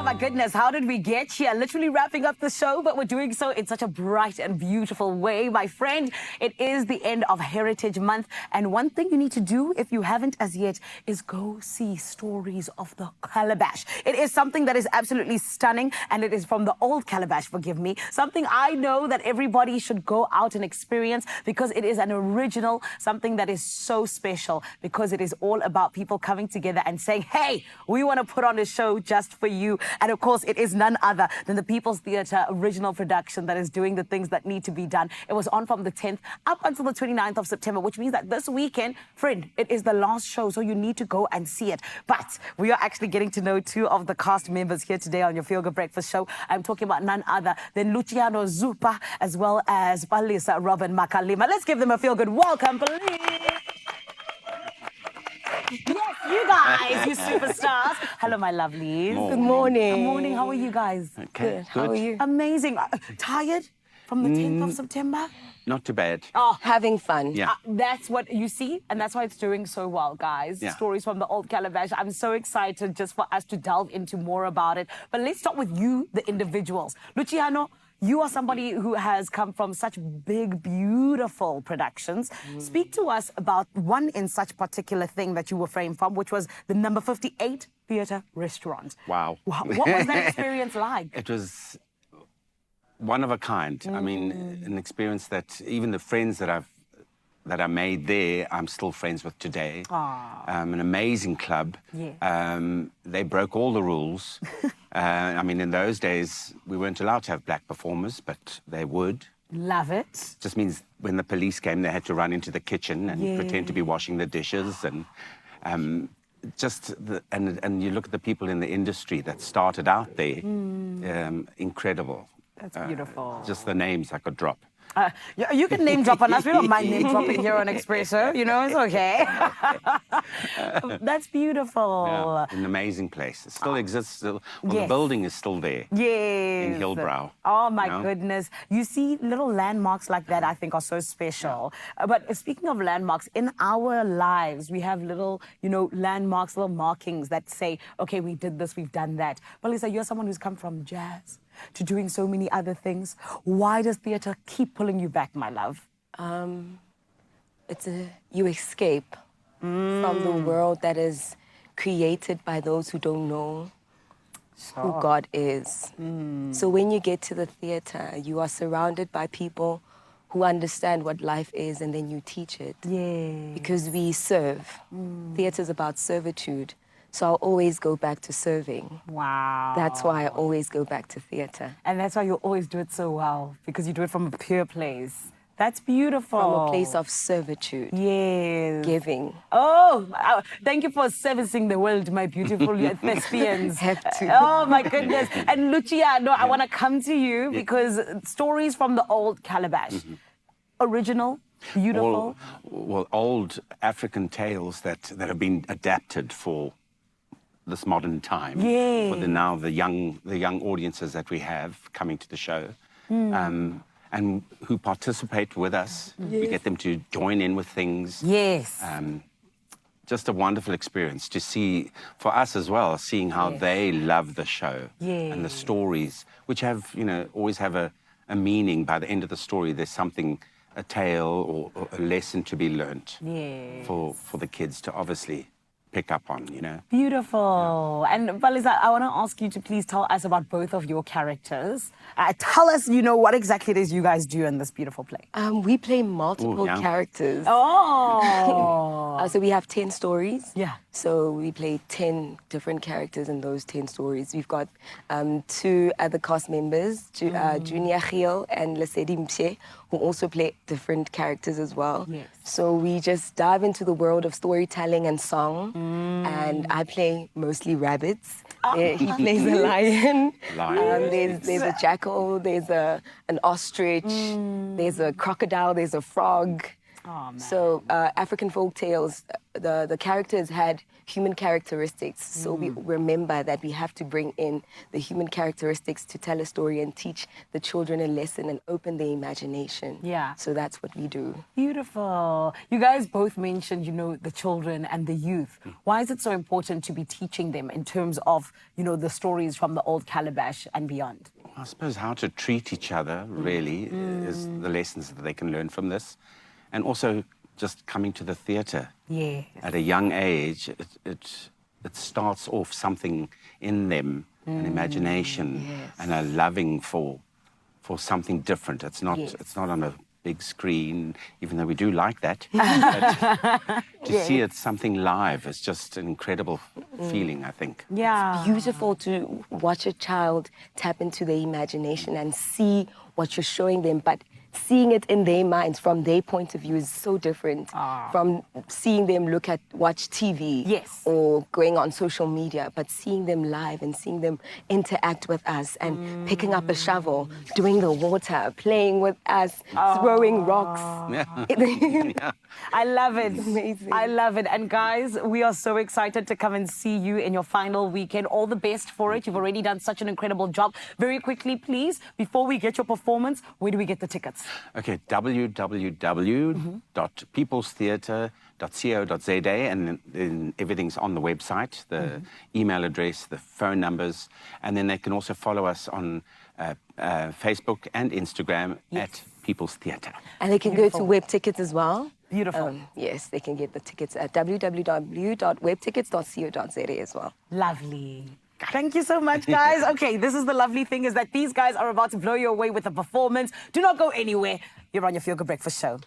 my goodness, how did we get here? Literally wrapping up the show, but we're doing so in such a bright and beautiful way. My friend, it is the end of Heritage Month, and one thing you need to do, if you haven't as yet, is go see Stories of the Calabash. It is something that is absolutely stunning, and it is from the Old Calabash, forgive me. Something I know that everybody should go out and experience, because it is an original, something that is so special, because it is all about people coming together and saying, hey, we want to put on a show just for you. And of course, it is none other than the People's Theatre original production that is doing the things that need to be done. It was on from the 10th up until the 29th of September, which means that this weekend, friend, it is the last show, so you need to go and see it. But we are actually getting to know two of the cast members here today on your Feel Good Breakfast show. I'm talking about none other than Luciano Zupa, as well as Palisa Robin Makalima. Let's give them a feel good welcome, please. Yes, you guys, you superstars. Hello, my lovelies. Good morning. Good morning. How are you guys? Okay, good. How are you? Amazing. Tired from the 10th of September? Not too bad. Oh, having fun. Yeah. That's what you see, and that's why it's doing so well, guys. Yeah. Stories from the Old Calabash. I'm so excited just for us to delve into more about it. But let's start with you, the individuals. Luciano, you are somebody who has come from such big, beautiful productions. Speak to us about one in such particular thing that you were framed from, which was the number 58 Theatre Restaurant. Wow. What was that experience like? It was one of a kind. I mean, an experience that even the friends that I made there, I'm still friends with today. An amazing club. Yeah. They broke all the rules. I mean, in those days, we weren't allowed to have black performers, but they would. Love it. Just means when the police came, they had to run into the kitchen and pretend to be washing the dishes. And and you look at the people in the industry that started out there, incredible. That's beautiful. Just the names I could drop. You can name drop on us. We don't mind name dropping here on Expresso. You know, it's okay. That's beautiful. Yeah, an amazing place. It still exists. Well, Yes. the building is still there. Yes. In Hillbrow. Oh, my goodness. You see, little landmarks like that, I think, are so special. But speaking of landmarks, in our lives, we have little, landmarks, little markings that say, okay, we did this, we've done that. But Lisa, you're someone who's come from jazz to doing so many other things. Why does theatre keep pulling you back, my love? You escape from the world that is created by those who don't know who God is. So when you get to the theatre, you are surrounded by people who understand what life is, and then you teach it. Yeah. Because we serve. Theatre is about servitude. So I'll always go back to serving. Wow. That's why I always go back to theatre. And that's why you always do it so well, because you do it from a pure place. That's beautiful. From a place of servitude. Yes. Giving. Oh, thank you for servicing the world, my beautiful thespians. Have to. Oh, my goodness. And Luciano, I want to come to you because Stories from the Old Calabash. Original, beautiful. Well, old African tales that have been adapted for this modern time. Yeah. For the young audiences that we have coming to the show. And who participate with us. We get them to join in with things. Yes. Just a wonderful experience to see, for us as well, seeing how they love the show. And the stories, which have, always have a meaning. By the end of the story, there's something, a tale or a lesson to be learnt for the kids to obviously pick up on, Beautiful. Yeah. And Palisa, I want to ask you to please tell us about both of your characters. Tell us, what exactly it is you guys do in this beautiful play. We play multiple characters. Oh. So we have 10 stories. Yeah. So we play 10 different characters in those 10 stories. We've got 2 other cast members, Junior Gil and Lesedi Mche, who also play different characters as well. Yes. So we just dive into the world of storytelling and song. And I play mostly rabbits. He plays a lion. There's a jackal, there's an ostrich, there's a crocodile, there's a frog. Oh, man. So African folk tales, the characters had human characteristics. So we remember that we have to bring in the human characteristics to tell a story and teach the children a lesson and open their imagination. Yeah. So that's what we do. Beautiful. You guys both mentioned, the children and the youth. Why is it so important to be teaching them in terms of, the stories from the Old Calabash and beyond? I suppose how to treat each other, really, is the lessons that they can learn from this. And also just coming to the theatre. Yes. At a young age, it starts off something in them, an imagination and a loving for something different. It's not on a big screen, even though we do like that. But to see it something live is just an incredible feeling, I think. Yeah. It's beautiful to watch a child tap into their imagination and see what you're showing them, but seeing it in their minds from their point of view is so different from seeing them watch TV or going on social media, but seeing them live and seeing them interact with us and picking up a shovel, doing the water, playing with us, throwing rocks. I love it. Amazing. I love it. And guys, we are so excited to come and see you in your final weekend. All the best for it. You've already done such an incredible job. Very quickly, please, before we get your performance, where do we get the tickets? Okay, www.peoplestheatre.co.za, and then everything's on the website, the email address, the phone numbers, and then they can also follow us on Facebook and Instagram at People's Theatre. And they can go to web tickets as well. Beautiful. Yes, they can get the tickets at www.webtickets.co.za as well. Lovely. Thank you so much, guys. Okay, this is the lovely thing, is that these guys are about to blow you away with a performance. Do not go anywhere. You're on your Feel Good Breakfast show.